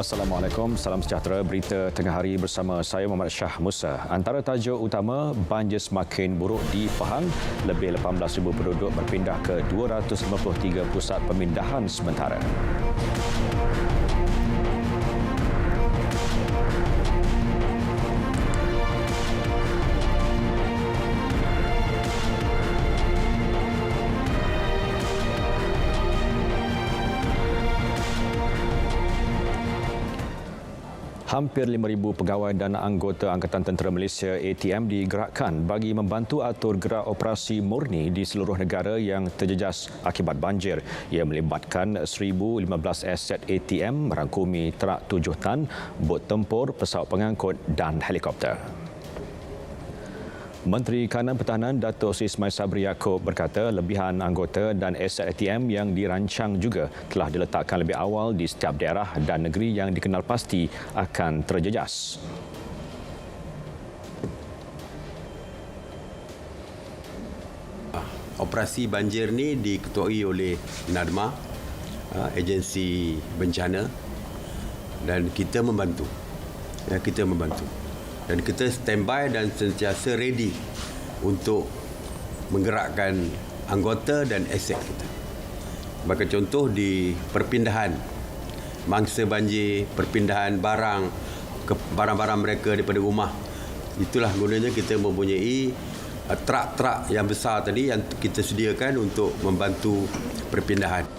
Assalamualaikum, salam sejahtera. Berita tengah hari bersama saya Muhammad Shah Musa. Antara tajuk utama, banjir semakin buruk di Pahang. Lebih 18,000 penduduk berpindah ke 253 pusat pemindahan sementara. Hampir 5,000 pegawai dan anggota Angkatan Tentera Malaysia ATM digerakkan bagi membantu atur gerak operasi murni di seluruh negara yang terjejas akibat banjir. Ia melibatkan 1,015 aset ATM merangkumi trak 7 tan, bot tempur, pesawat pengangkut dan helikopter. Menteri Kanan Pertahanan Datuk Seri Ismail Sabri Yaakob berkata lebihan anggota dan aset ATM yang dirancang juga telah diletakkan lebih awal di setiap daerah dan negeri yang dikenal pasti akan terjejas. Operasi banjir ni diketuai oleh NADMA, agensi bencana, dan kita membantu. Dan kita standby dan sentiasa ready untuk menggerakkan anggota dan aset kita. Sebagai contoh, di perpindahan mangsa banjir, perpindahan barang-barang mereka daripada rumah, itulah gunanya kita mempunyai trak-trak yang besar tadi yang kita sediakan untuk membantu perpindahan.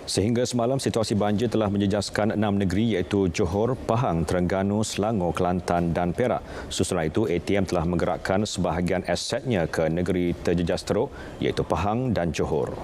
Sehingga semalam, situasi banjir telah menjejaskan 6 negeri iaitu Johor, Pahang, Terengganu, Selangor, Kelantan dan Perak. Susulan itu, ATM telah menggerakkan sebahagian asetnya ke negeri terjejas teruk iaitu Pahang dan Johor.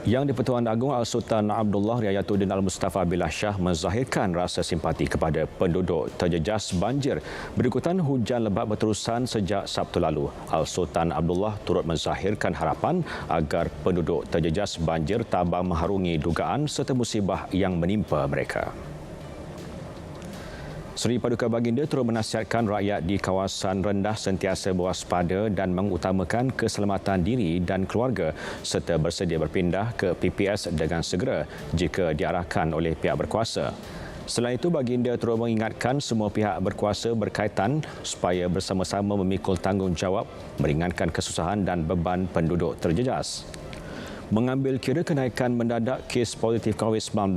Yang di-Pertuan Agong Al-Sultan Abdullah Riayatuddin Al-Mustafa Billah Shah menzahirkan rasa simpati kepada penduduk terjejas banjir berikutan hujan lebat berterusan sejak Sabtu lalu. Al-Sultan Abdullah turut menzahirkan harapan agar penduduk terjejas banjir tabah mengharungi dugaan serta musibah yang menimpa mereka. Seri Paduka Baginda turut menasihatkan rakyat di kawasan rendah sentiasa berwaspada dan mengutamakan keselamatan diri dan keluarga serta bersedia berpindah ke PPS dengan segera jika diarahkan oleh pihak berkuasa. Selain itu, Baginda turut mengingatkan semua pihak berkuasa berkaitan supaya bersama-sama memikul tanggungjawab meringankan kesusahan dan beban penduduk terjejas. Mengambil kira kenaikan mendadak kes positif COVID-19,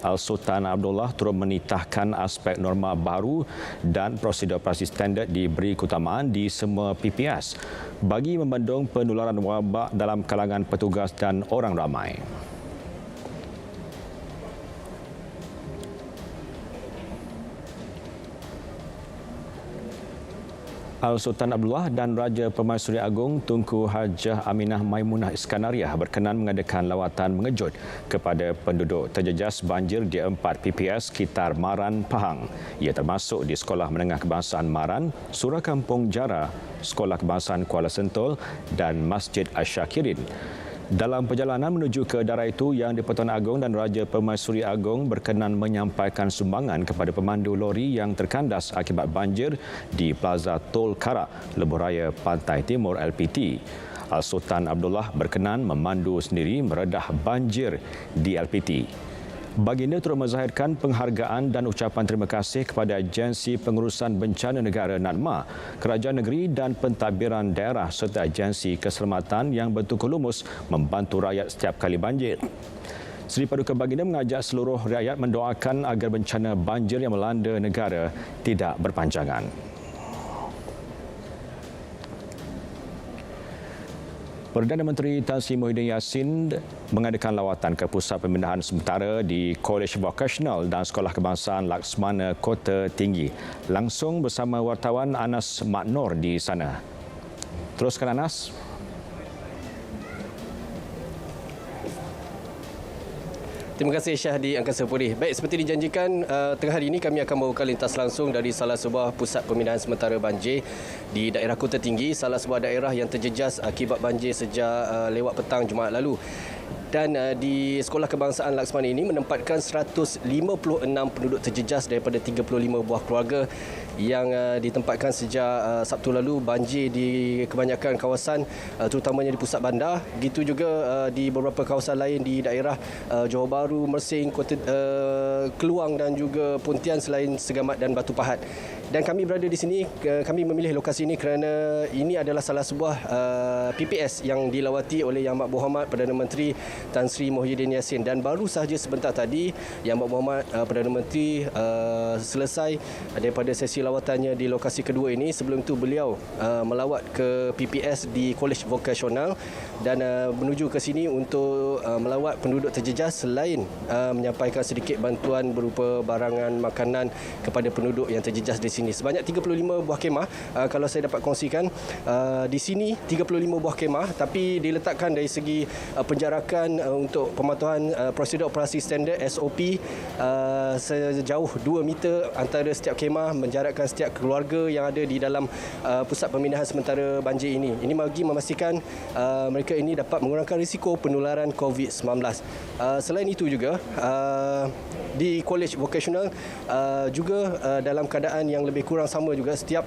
Al-Sultan Abdullah turut menitahkan aspek norma baru dan prosedur operasi standard diberi keutamaan di semua PPS bagi membendung penularan wabak dalam kalangan petugas dan orang ramai. Al-Sultan Abdullah dan Raja Permaisuri Agong Tunku Hajah Aminah Maimunah Iskandariah berkenan mengadakan lawatan mengejut kepada penduduk terjejas banjir di 4 PPS sekitar Maran, Pahang. Ia termasuk di Sekolah Menengah Kebangsaan Maran, Surah Kampung Jara, Sekolah Kebangsaan Kuala Sentul dan Masjid Asyakirin. Dalam perjalanan menuju ke daerah itu, Yang di-Pertuan Agong dan Raja Permaisuri Agong berkenan menyampaikan sumbangan kepada pemandu lori yang terkandas akibat banjir di Plaza Tol Karak, Lebuh Raya Pantai Timur LPT. Al-Sultan Abdullah berkenan memandu sendiri meredah banjir di LPT. Baginda turut menzahirkan penghargaan dan ucapan terima kasih kepada Agensi Pengurusan Bencana Negara NADMA, Kerajaan Negeri dan Pentadbiran Daerah serta Agensi Keselamatan yang bertukar lumus membantu rakyat setiap kali banjir. Seri Paduka Baginda mengajak seluruh rakyat mendoakan agar bencana banjir yang melanda negara tidak berpanjangan. Perdana Menteri Tan Sri Muhyiddin Yassin mengadakan lawatan ke Pusat Pemindahan Sementara di Kolej Vokasional dan Sekolah Kebangsaan Laksmana Kota Tinggi langsung bersama wartawan Anas Maknor di sana. Teruskan Anas. Terima kasih Syah di Angkasa Putih. Baik, seperti dijanjikan, tengah hari ini kami akan membawa lintas langsung dari salah sebuah pusat pemindahan sementara banjir di daerah Kota Tinggi, salah sebuah daerah yang terjejas akibat banjir sejak lewat petang Jumaat lalu. Dan di Sekolah Kebangsaan Laksmana ini menempatkan 156 penduduk terjejas daripada 35 buah keluarga yang ditempatkan sejak Sabtu lalu. Banjir di kebanyakan kawasan, terutamanya di pusat bandar. Begitu juga di beberapa kawasan lain di daerah Johor Bahru, Mersing, Kota Keluang dan juga Pontian selain Segamat dan Batu Pahat. Dan kami berada di sini, kami memilih lokasi ini kerana ini adalah salah sebuah PPS yang dilawati oleh Yang Amat Berhormat Perdana Menteri Tan Sri Muhyiddin Yassin. Dan baru sahaja sebentar tadi Yang Amat Berhormat Perdana Menteri selesai daripada sesi lawatannya di lokasi kedua ini. Sebelum itu beliau melawat ke PPS di Kolej Vokasional dan menuju ke sini untuk melawat penduduk terjejas selain menyampaikan sedikit bantuan berupa barangan makanan kepada penduduk yang terjejas di sini. Sebanyak 35 buah kemah, kalau saya dapat kongsikan di sini 35 buah kemah, tapi diletakkan dari segi penjarakan untuk pematuhan prosedur operasi standard SOP sejauh 2 meter antara setiap kemah, menjarakkan setiap keluarga yang ada di dalam pusat pemindahan sementara banjir ini. Ini bagi memastikan mereka ini dapat mengurangkan risiko penularan COVID-19. Selain itu juga di Kolej Vokasional juga dalam keadaan yang lebih kurang sama juga. Setiap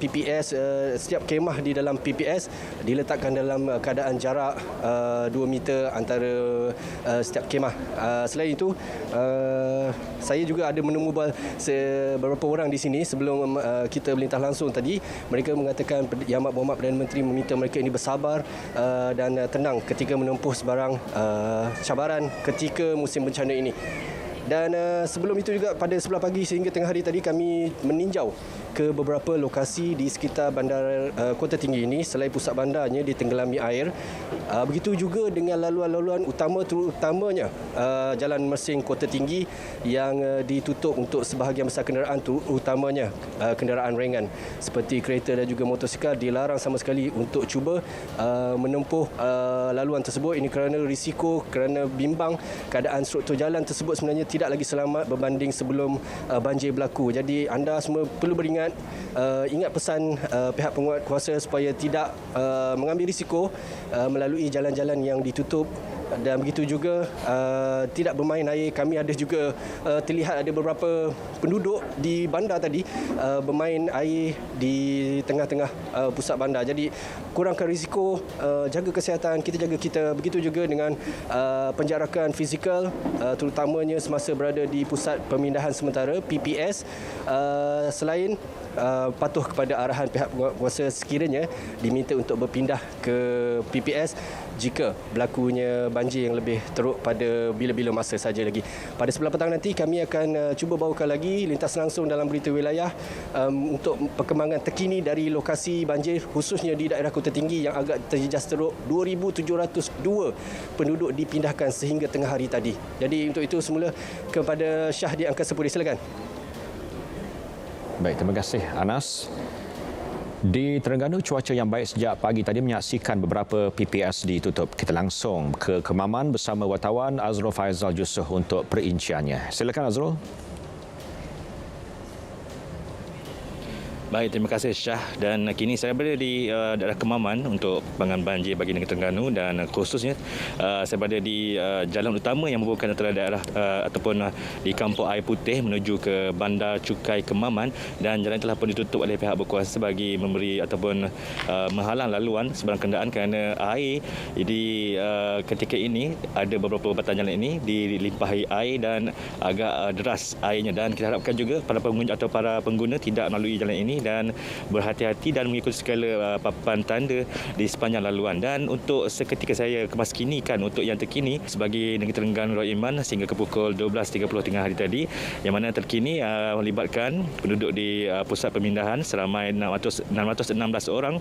PPS, setiap kemah di dalam PPS diletakkan dalam keadaan jarak 2 meter antara setiap kemah. Selain itu, saya juga ada menemu beberapa orang di sini sebelum kita melintas langsung tadi. Mereka mengatakan Yang Amat Berhormat Perdana Menteri meminta mereka ini bersabar dan tenang ketika menempuh sebarang cabaran ketika musim bencana ini. Dan sebelum itu juga pada sebelah pagi sehingga tengah hari tadi kami meninjau ke beberapa lokasi di sekitar bandar Kota Tinggi ini. Selain pusat bandarnya ditenggelami air, begitu juga dengan laluan-laluan utama, terutamanya Jalan Mersing Kota Tinggi yang ditutup untuk sebahagian besar kenderaan, terutamanya kenderaan ringan seperti kereta dan juga motosikal dilarang sama sekali untuk cuba menempuh laluan tersebut. Ini kerana risiko, kerana bimbang keadaan struktur jalan tersebut sebenarnya tidak lagi selamat berbanding sebelum banjir berlaku. Jadi anda semua perlu beringat, ingat pesan pihak penguatkuasa supaya tidak mengambil risiko melalui jalan-jalan yang ditutup. Dan begitu juga tidak bermain air. Kami ada juga terlihat ada beberapa penduduk di bandar tadi bermain air di tengah-tengah pusat bandar. Jadi kurangkan risiko, jaga kesihatan, kita jaga kita. Begitu juga dengan penjarakan fizikal, terutamanya semasa berada di pusat pemindahan sementara PPS. Selain patuh kepada arahan pihak penguasa sekiranya diminta untuk berpindah ke PPS jika berlakunya banjir yang lebih teruk pada bila-bila masa saja lagi. Pada sebelah petang nanti kami akan cuba bawakan lagi lintas langsung dalam berita wilayah untuk perkembangan terkini dari lokasi banjir khususnya di daerah Kota Tinggi yang agak terjejas teruk. 2,702 penduduk dipindahkan sehingga tengah hari tadi. Jadi untuk itu semula kepada Syah di Angkasa Putih. Silakan. Baik, terima kasih Anas. Di Terengganu, cuaca yang baik sejak pagi tadi menyaksikan beberapa PPS ditutup. Kita langsung ke Kemaman bersama wartawan Azrul Faizal Yusof untuk perinciannya. Silakan Azrul. Baik, terima kasih Syah. Dan kini saya berada di daerah Kemaman untuk perkembangan banjir bagi negeri Terengganu dan khususnya saya berada di jalan utama yang menghubungkan antara daerah ataupun di Kampung Air Putih menuju ke Bandar Cukai Kemaman, dan jalan telah pun ditutup oleh pihak berkuasa bagi memberi ataupun menghalang laluan sebarang kenderaan kerana air di ketika ini ada beberapa batang jalan ini dilimpahi air dan agak deras airnya, dan kita harapkan juga para pengunjung atau para pengguna tidak melalui jalan ini dan berhati-hati dan mengikuti segala papan tanda di sepanjang laluan. Dan untuk seketika saya kemaskinikan untuk yang terkini sebagai Negeri Terengganu Raya Iman sehingga ke pukul 12.30 tengah hari tadi, yang mana terkini melibatkan penduduk di pusat pemindahan seramai 616 orang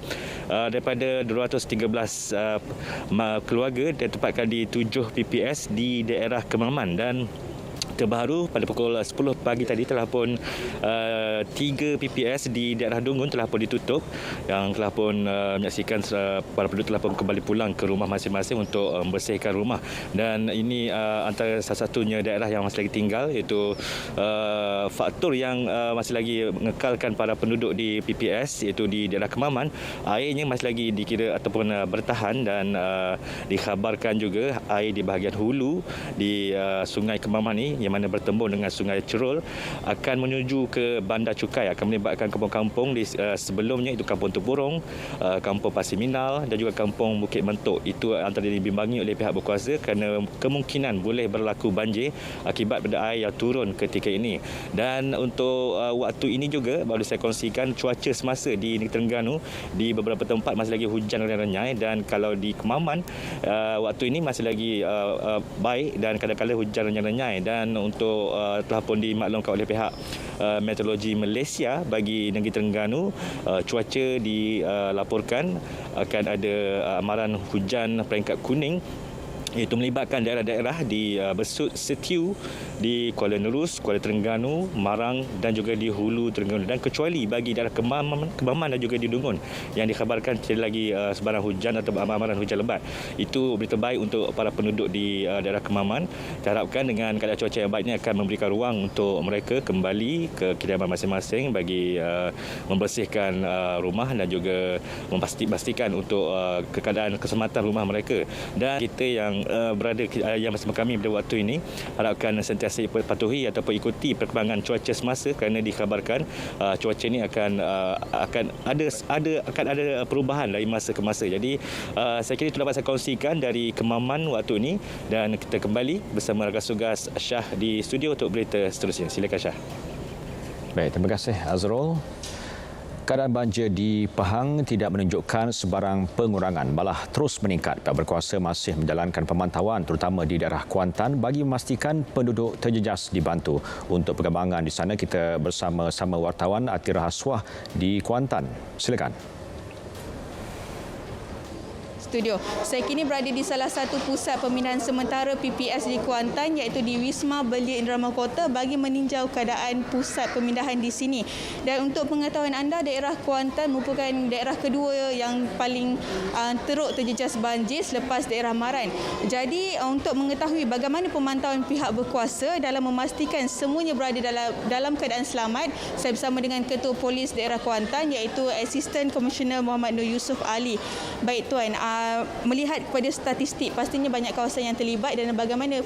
daripada 213 keluarga ditempatkan di 7 PPS di daerah Kemaman. Dan terbaru pada pukul 10 pagi tadi telah pun 3 PPS di daerah Dungun telah pun ditutup, yang telah pun menyaksikan para penduduk telah pun kembali pulang ke rumah masing-masing untuk membersihkan rumah. Dan ini antara salah satunya daerah yang masih lagi tinggal, iaitu faktor yang masih lagi mengekalkan para penduduk di PPS, iaitu di daerah Kemaman. Airnya masih lagi dikira ataupun bertahan, dan dikhabarkan juga air di bahagian hulu di Sungai Kemaman ni yang mana bertembung dengan Sungai Cerul akan menuju ke Bandar Cukai, akan melibatkan kampung-kampung di sebelumnya, itu Kampung Tepurong, Kampung Pasir Minal dan juga Kampung Bukit Mentok. Itu antara dibimbangi oleh pihak berkuasa kerana kemungkinan boleh berlaku banjir akibat pada air yang turun ketika ini. Dan untuk waktu ini juga baru saya kongsikan cuaca semasa di Negeri Terengganu, di beberapa tempat masih lagi hujan renyai, dan kalau di Kemaman waktu ini masih lagi baik dan kadang-kadang hujan renyai. Dan untuk telah pun dimaklumkan oleh pihak Meteorologi Malaysia bagi Negeri Terengganu, cuaca dilaporkan akan ada amaran hujan peringkat kuning, iaitu melibatkan daerah-daerah di Besut, Setiu, di Kuala Nerus, Kuala Terengganu, Marang dan juga di Hulu Terengganu, dan kecuali bagi daerah Kemaman dan juga di Dungun yang dikhabarkan tidak lagi sebarang hujan atau amaran hujan lebat. Itu berita baik untuk para penduduk di daerah Kemaman. Diharapkan dengan keadaan cuaca yang baik ini akan memberikan ruang untuk mereka kembali ke kediaman masing-masing bagi membersihkan rumah dan juga memastikan untuk keadaan keselamatan rumah mereka. Dan kita yang berada yang bersama kami pada waktu ini harapkan sentiasa patuhi ataupun ikuti perkembangan cuaca semasa, kerana dikhabarkan cuaca ini akan ada perubahan dari masa ke masa. Jadi saya kira itu dapat saya kongsikan dari Kemaman waktu ini, dan kita kembali bersama rakan tugas Syah di studio untuk berita seterusnya. Silakan Syah. Baik, terima kasih Azrul. Keadaan banjir di Pahang tidak menunjukkan sebarang pengurangan, malah terus meningkat. Pihak berkuasa masih menjalankan pemantauan terutama di daerah Kuantan bagi memastikan penduduk terjejas dibantu. Untuk perkembangan di sana, kita bersama-sama wartawan Atira Haswah di Kuantan. Silakan. Studio. Saya kini berada di salah satu pusat pemindahan sementara PPS di Kuantan, iaitu di Wisma Belia Indrama Kota, bagi meninjau keadaan pusat pemindahan di sini. Dan untuk pengetahuan anda, daerah Kuantan merupakan daerah kedua yang paling teruk terjejas banjir selepas daerah Maran. Jadi untuk mengetahui bagaimana pemantauan pihak berkuasa dalam memastikan semuanya berada dalam keadaan selamat, saya bersama dengan Ketua Polis daerah Kuantan, iaitu Asisten Komisioner Muhammad Nur Yusuf Ali. Baik Tuan, melihat kepada statistik, pastinya banyak kawasan yang terlibat, dan bagaimana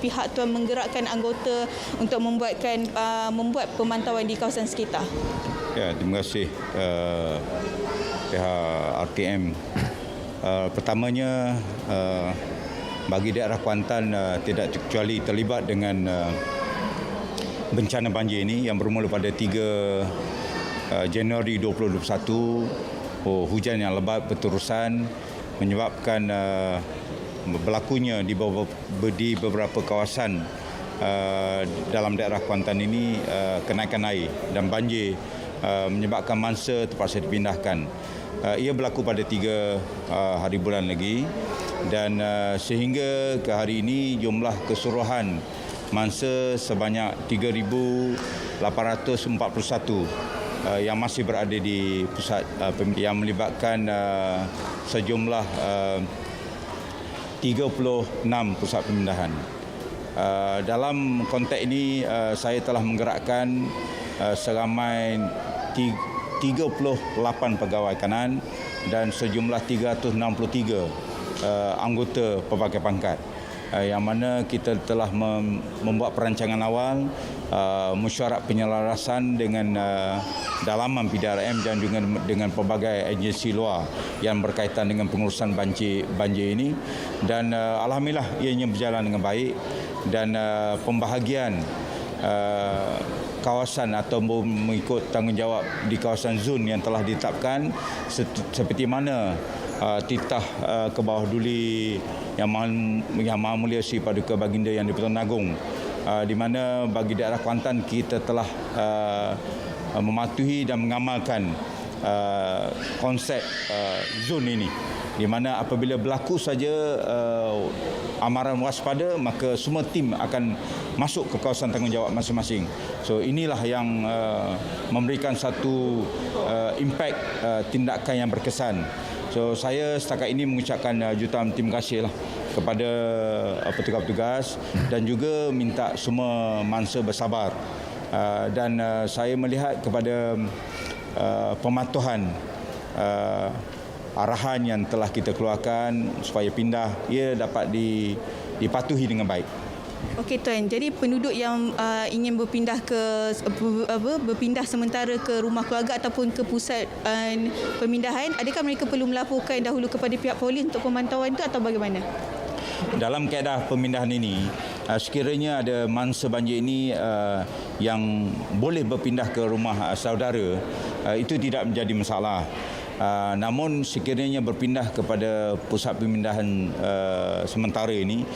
pihak tuan menggerakkan anggota untuk membuat pemantauan di kawasan sekitar? Ya, terima kasih pihak RTM. Pertamanya, bagi daerah Kuantan tidak kecuali terlibat dengan bencana banjir ini yang bermula pada 3 Januari 2021. Hujan yang lebat berterusan menyebabkan berlakunya di beberapa kawasan dalam daerah Kuantan ini kenaikan air dan banjir, menyebabkan mangsa terpaksa dipindahkan. Ia berlaku pada 3 hari bulan lagi, dan sehingga ke hari ini jumlah keseluruhan mangsa sebanyak 3,841 yang masih berada di pusat yang melibatkan sejumlah 36 pusat pemindahan. Dalam konteks ini, saya telah menggerakkan seramai 38 pegawai kanan dan sejumlah 363 anggota pelbagai pangkat, yang mana kita telah membuat perancangan awal, mesyuarat penyelarasan dengan dalaman PDRM dan juga dengan pelbagai agensi luar yang berkaitan dengan pengurusan banjir ini, dan alhamdulillah ianya berjalan dengan baik, dan pembahagian kawasan atau mengikut tanggungjawab di kawasan zon yang telah ditetapkan, seperti mana titah ke bawah duli yang Maha Mulia Sri Paduka Baginda Yang di-Pertuan Agong, di mana bagi daerah Kuantan kita telah mematuhi dan mengamalkan konsep zon ini. di mana apabila berlaku saja amaran waspada, maka semua tim akan masuk ke kawasan tanggungjawab masing-masing. So inilah yang memberikan satu impak tindakan yang berkesan. So saya setakat ini mengucapkan jutaan terima kasih lah kepada petugas-petugas dan juga minta semua mangsa bersabar. Dan saya melihat kepada pematuhan arahan yang telah kita keluarkan supaya pindah, ia dapat dipatuhi dengan baik. Okey Tuan, jadi penduduk yang ingin berpindah berpindah sementara ke rumah keluarga ataupun ke pusat pemindahan, adakah mereka perlu melaporkan dahulu kepada pihak polis untuk pemantauan itu atau bagaimana? Dalam kaedah pemindahan ini, sekiranya ada mangsa banjir ini yang boleh berpindah ke rumah saudara, itu tidak menjadi masalah. Namun sekiranya berpindah kepada pusat pemindahan sementara ini,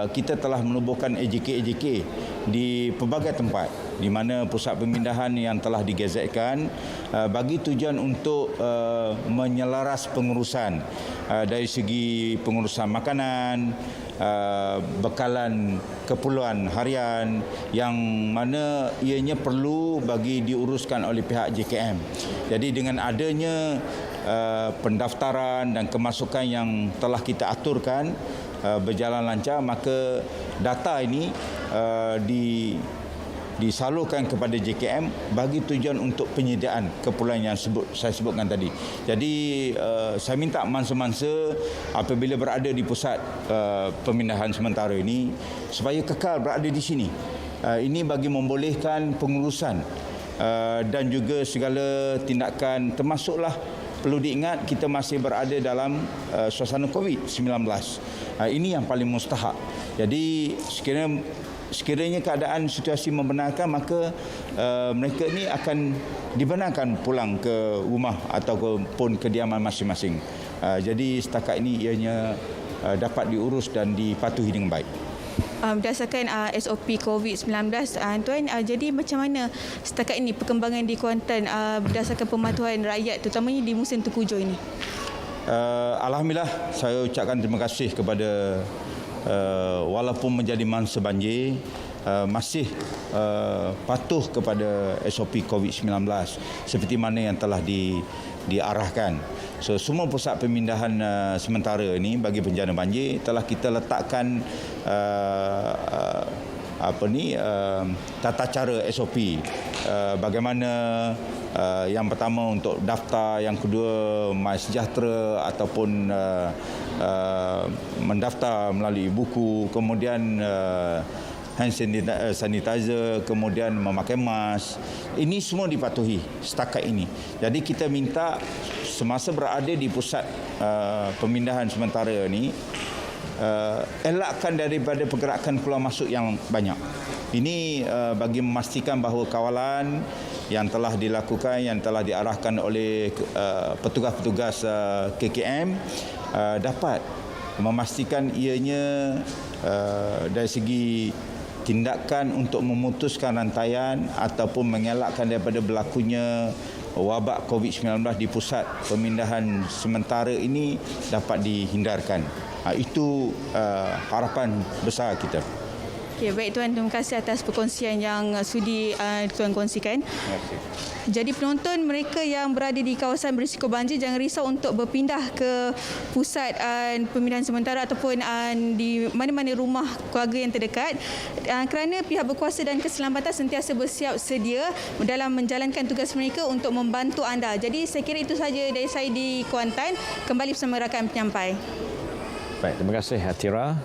kita telah menubuhkan AJK di pelbagai tempat di mana pusat pemindahan yang telah digazetkan bagi tujuan untuk menyelaras pengurusan dari segi pengurusan makanan, bekalan keperluan harian yang mana ianya perlu bagi diuruskan oleh pihak JKM. Jadi dengan adanya pendaftaran dan kemasukan yang telah kita aturkan berjalan lancar, maka data ini disalurkan kepada JKM bagi tujuan untuk penyediaan keperluan yang saya sebutkan tadi. Jadi saya minta mangsa-mangsa apabila berada di pusat pemindahan sementara ini supaya kekal berada di sini. Ini bagi membolehkan pengurusan dan juga segala tindakan, termasuklah perlu diingat kita masih berada dalam suasana COVID-19. Ini yang paling mustahak. Jadi sekiranya keadaan situasi membenarkan, maka mereka ini akan dibenarkan pulang ke rumah ataupun kediaman masing-masing. Jadi setakat ini ianya dapat diurus dan dipatuhi dengan baik. Berdasarkan SOP COVID-19, Tuan, jadi macam mana setakat ini perkembangan di Kuantan berdasarkan pematuhan rakyat terutamanya di musim tengkujuh ini? Alhamdulillah, saya ucapkan terima kasih kepada walaupun menjadi mangsa banjir, masih patuh kepada SOP COVID-19 seperti mana yang telah diarahkan. So semua pusat pemindahan sementara ini bagi bencana banjir telah kita letakkan tata cara SOP. Bagaimana yang pertama untuk daftar, yang kedua MySejahtera ataupun mendaftar melalui buku, kemudian hand sanitizer, kemudian memakai mask. Ini semua dipatuhi setakat ini. Jadi kita minta semasa berada di pusat pemindahan sementara ini, elakkan daripada pergerakan keluar masuk yang banyak. Ini bagi memastikan bahawa kawalan yang telah dilakukan, yang telah diarahkan oleh petugas-petugas KKM dapat memastikan ianya dari segi tindakan untuk memutuskan rantaian ataupun mengelakkan daripada berlakunya wabak COVID-19 di pusat pemindahan sementara ini dapat dihindarkan. Itu harapan besar kita. Okay, baik Tuan, terima kasih atas perkongsian yang sudi Tuan kongsikan. Terima kasih. Jadi penonton, mereka yang berada di kawasan berisiko banjir jangan risau untuk berpindah ke pusat pemindahan sementara ataupun di mana-mana rumah keluarga yang terdekat kerana pihak berkuasa dan keselamatan sentiasa bersiap sedia dalam menjalankan tugas mereka untuk membantu anda. Jadi saya kira itu sahaja dari saya di Kuantan. Kembali bersama rakan penyampai. Baik, terima kasih Atira.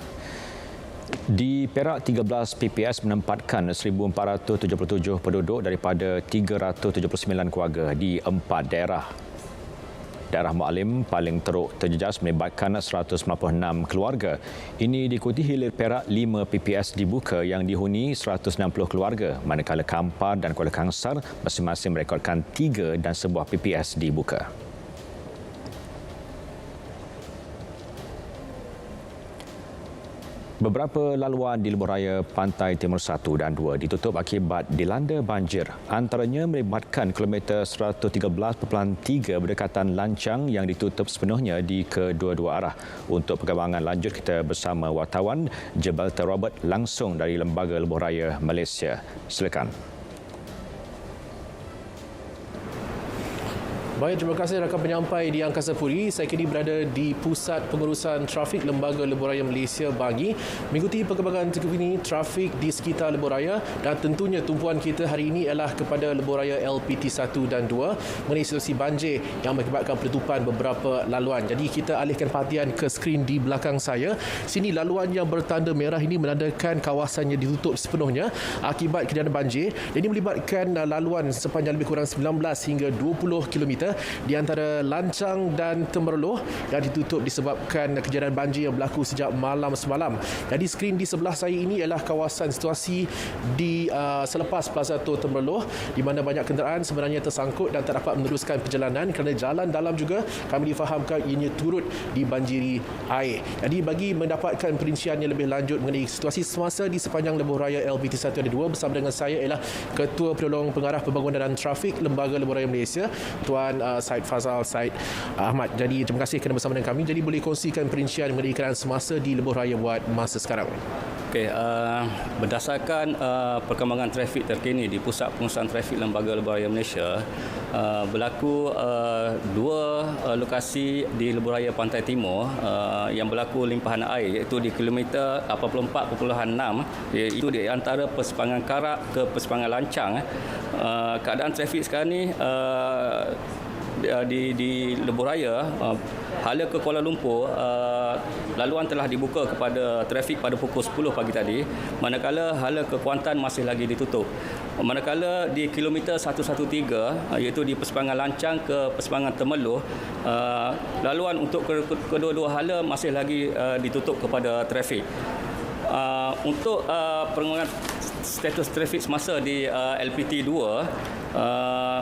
Di Perak, 13 PPS menempatkan 1,477 penduduk daripada 379 keluarga di 4 daerah. Daerah Mualim paling teruk terjejas melibatkan 196 keluarga. Ini diikuti hilir Perak 5 PPS dibuka yang dihuni 160 keluarga, manakala Kampar dan Kuala Kangsar masing-masing merekodkan 3 dan sebuah PPS dibuka. Beberapa laluan di lebuhraya Pantai Timur 1 dan 2 ditutup akibat dilanda banjir. Antaranya melibatkan kilometer 113.3 berdekatan Lancang yang ditutup sepenuhnya di kedua-dua arah. Untuk perkembangan lanjut, kita bersama wartawan Jebalta Robert langsung dari Lembaga Lebuhraya Malaysia. Silakan. Baik, terima kasih rakan penyampai di Angkasa Puri. Saya kini berada di Pusat Pengurusan Trafik Lembaga Lebuhraya Malaysia Bangi mengikuti perkembangan terkini trafik di sekitar lebuhraya, dan tentunya tumpuan kita hari ini ialah kepada lebuhraya LPT 1 dan 2 mengenai situasi banjir yang mengakibatkan penutupan beberapa laluan. Jadi kita alihkan perhatian ke skrin di belakang saya. Sini laluan yang bertanda merah ini menandakan kawasannya ditutup sepenuhnya akibat kejadian banjir. Ini melibatkan laluan sepanjang lebih kurang 19 hingga 20 km di antara Lancang dan Temerloh yang ditutup disebabkan kejadian banjir yang berlaku sejak malam semalam. Jadi skrin di sebelah saya ini ialah kawasan situasi di selepas Plaza Tol Temerloh, di mana banyak kenderaan sebenarnya tersangkut dan tak dapat meneruskan perjalanan kerana jalan dalam juga kami difahamkan ianya turut dibanjiri air. Jadi bagi mendapatkan perincian yang lebih lanjut mengenai situasi semasa di sepanjang lebuhraya LPT 1 dan 2, bersama dengan saya ialah Ketua Penolong Pengarah Pembangunan dan Trafik Lembaga Lebuhraya Malaysia, Tuan Syed Fazal Syed Ahmad. Jadi terima kasih kerana bersama dengan kami. Jadi boleh kongsikan perincian mengenai keadaan semasa di lebuhraya buat masa sekarang. Okey, berdasarkan perkembangan trafik terkini di Pusat Pengurusan Trafik Lembaga Lebuhraya Malaysia, berlaku dua lokasi di lebuhraya Pantai Timur yang berlaku limpahan air, iaitu di kilometer 84.6, iaitu di antara Persimpangan Karak ke Persimpangan Lancang. Keadaan trafik sekarang ni di lebuhraya hala ke Kuala Lumpur, laluan telah dibuka kepada trafik pada pukul 10 pagi tadi, manakala hala ke Kuantan masih lagi ditutup. Manakala di kilometer 113, iaitu di Persimpangan Lancang ke Persimpangan Temerloh, laluan untuk kedua-dua hala masih lagi ditutup kepada trafik. Untuk perkembangan status trafik semasa di LPT 2,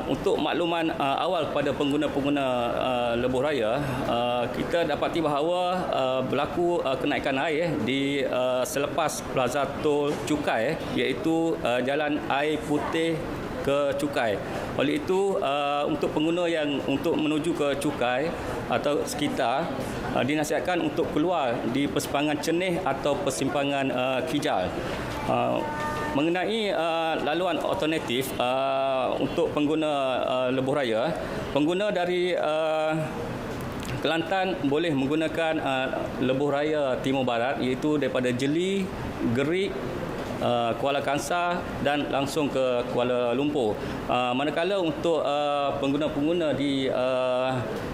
untuk makluman awal kepada pengguna-pengguna lebuhraya, kita dapati bahawa berlaku kenaikan air di selepas Plaza Tol Cukai, iaitu Jalan Air Putih ke Cukai. Oleh itu, untuk pengguna yang untuk menuju ke Cukai atau sekitar, dinasihatkan untuk keluar di Persimpangan Cenih atau Persimpangan Kijal. Mengenai laluan alternatif untuk pengguna lebuhraya, pengguna dari Kelantan boleh menggunakan lebuhraya Timur Barat, iaitu daripada Jeli, Gerik, Kuala Kangsar dan langsung ke Kuala Lumpur. Manakala untuk pengguna-pengguna di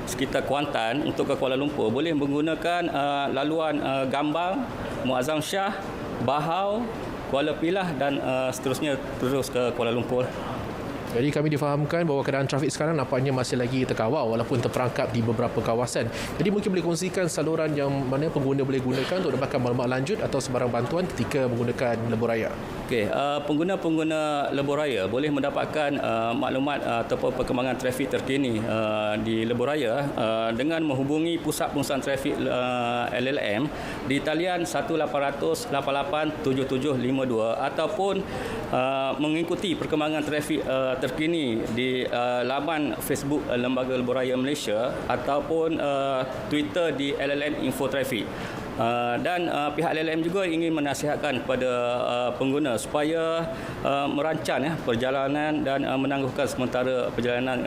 sekitar Kuantan untuk ke Kuala Lumpur boleh menggunakan laluan Gambang, Muazzam Shah, Bahau, Kuala Pilah dan seterusnya terus ke Kuala Lumpur. Jadi kami difahamkan bahawa keadaan trafik sekarang nampaknya masih lagi terkawal walaupun terperangkap di beberapa kawasan. Jadi mungkin boleh kongsikan saluran yang mana pengguna boleh gunakan untuk dapatkan maklumat lanjut atau sebarang bantuan ketika menggunakan lebuhraya. Okey, pengguna-pengguna lebuhraya boleh mendapatkan maklumat ataupun perkembangan trafik terkini di lebuhraya dengan menghubungi Pusat Pengurusan Trafik LLM di talian 1800 88 7752 ataupun mengikuti perkembangan trafik terkini di laman Facebook Lembaga Lebuhraya Malaysia ataupun Twitter di LLM Info Trafik. Dan pihak LLM juga ingin menasihatkan kepada pengguna supaya merancang perjalanan dan menangguhkan sementara perjalanan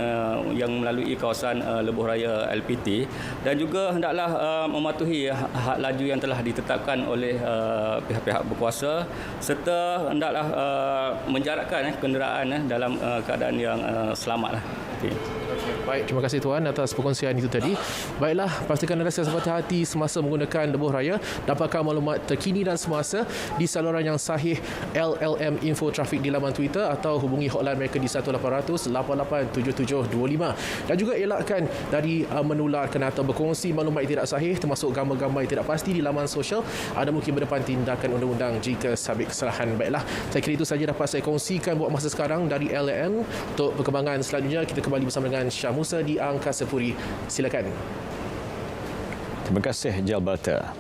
yang melalui kawasan lebuhraya LPT, dan juga hendaklah mematuhi had laju yang telah ditetapkan oleh pihak-pihak berkuasa, serta hendaklah menjarakkan kenderaan dalam keadaan yang selamatlah. Okay. Baik, terima kasih Tuan atas perkongsian itu tadi. Baiklah, pastikan anda sentiasa berhati-hati semasa menggunakan lebuhraya. Dapatkan maklumat terkini dan semasa di saluran yang sahih LLM Info Trafik di laman Twitter atau hubungi hotline mereka di 1800 88 7725. Dan juga elakkan dari menularkan atau berkongsi maklumat yang tidak sahih termasuk gambar-gambar yang tidak pasti di laman sosial. Anda mungkin berdepan tindakan undang-undang jika sabit kesalahan. Baiklah, saya kira itu saja dapat saya kongsikan buat masa sekarang dari LLM. Untuk perkembangan selanjutnya, kita kembali bersama dengan Syah Musa di Angkasa Puri. Silakan. Terima kasih, Jebalta.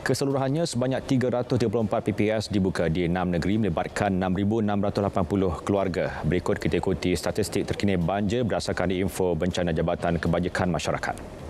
Keseluruhannya sebanyak 334 PPS dibuka di 6 negeri melibatkan 6,680 keluarga. Berikut kita ikuti statistik terkini banjir berdasarkan info Bencana Jabatan Kebajikan Masyarakat.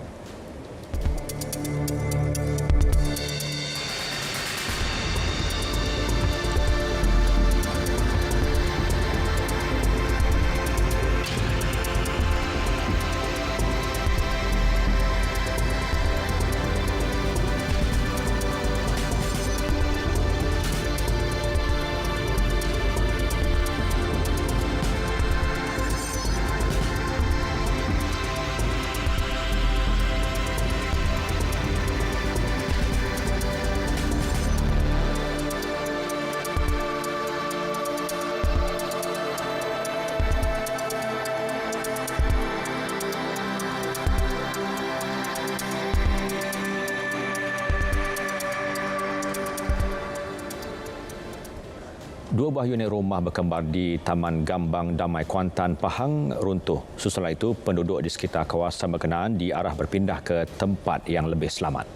Dua buah unit rumah berkembar di Taman Gambang Damai Kuantan, Pahang runtuh. Susulan itu, penduduk di sekitar kawasan berkenaan diarah berpindah ke tempat yang lebih selamat.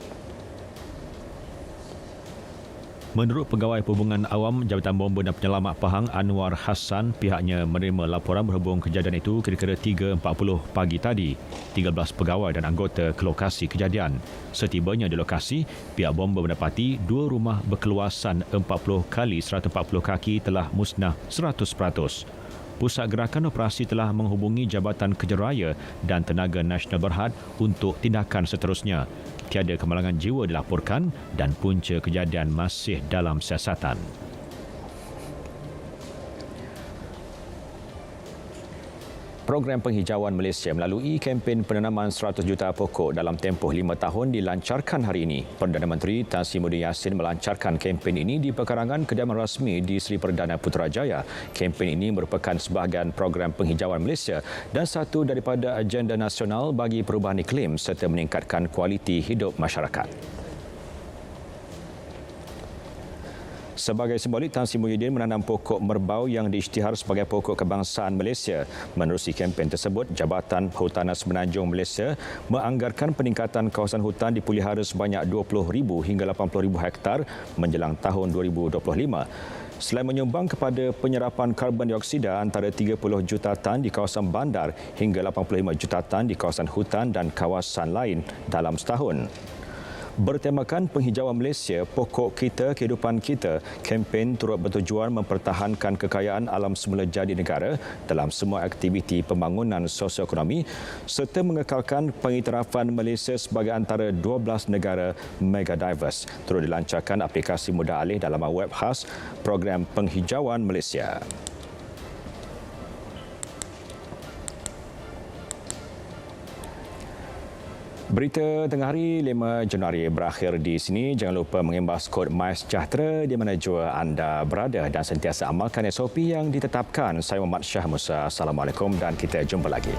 Menurut Pegawai Perhubungan Awam Jabatan Bomba dan Penyelamat Pahang Anwar Hassan, pihaknya menerima laporan berhubung kejadian itu kira-kira 3.40 pagi tadi. 13 pegawai dan anggota ke lokasi kejadian. Setibanya di lokasi, pihak bomba mendapati dua rumah berkeluasan 40 kali 140 kaki telah musnah 100%. Pusat Gerakan Operasi telah menghubungi Jabatan Kejaraya dan Tenaga Nasional Berhad untuk tindakan seterusnya. Tiada kemalangan jiwa dilaporkan dan punca kejadian masih dalam siasatan. Program penghijauan Malaysia melalui kempen penanaman 100 juta pokok dalam tempoh 5 tahun dilancarkan hari ini. Perdana Menteri Tan Sri Muhyiddin Yassin melancarkan kempen ini di perkarangan kediaman rasmi di Sri Perdana Putrajaya. Kempen ini merupakan sebahagian program penghijauan Malaysia dan satu daripada agenda nasional bagi perubahan iklim serta meningkatkan kualiti hidup masyarakat. Sebagai simbolik, Tan Sri Muhyiddin menanam pokok merbau yang diisytihar sebagai pokok kebangsaan Malaysia. Menerusi kempen tersebut, Jabatan Perhutanan Semenanjung Malaysia menganggarkan peningkatan kawasan hutan dipelihara sebanyak 20,000 hingga 80,000 hektar menjelang tahun 2025. Selain menyumbang kepada penyerapan karbon dioksida antara 30 juta tan di kawasan bandar hingga 85 juta tan di kawasan hutan dan kawasan lain dalam setahun. Bertemakan penghijauan Malaysia, pokok kita, kehidupan kita, kempen turut bertujuan mempertahankan kekayaan alam semula jadi negara dalam semua aktiviti pembangunan sosioekonomi serta mengekalkan pengiktirafan Malaysia sebagai antara 12 negara megadiverse. Turut dilancarkan aplikasi mudah alih dalam web khas program penghijauan Malaysia. Berita tengah hari 5 Januari berakhir di sini. Jangan lupa mengimbas kod MySejahtera di mana jua anda berada dan sentiasa amalkan SOP yang ditetapkan. Saya Muhammad Syah Musa. Assalamualaikum dan kita jumpa lagi.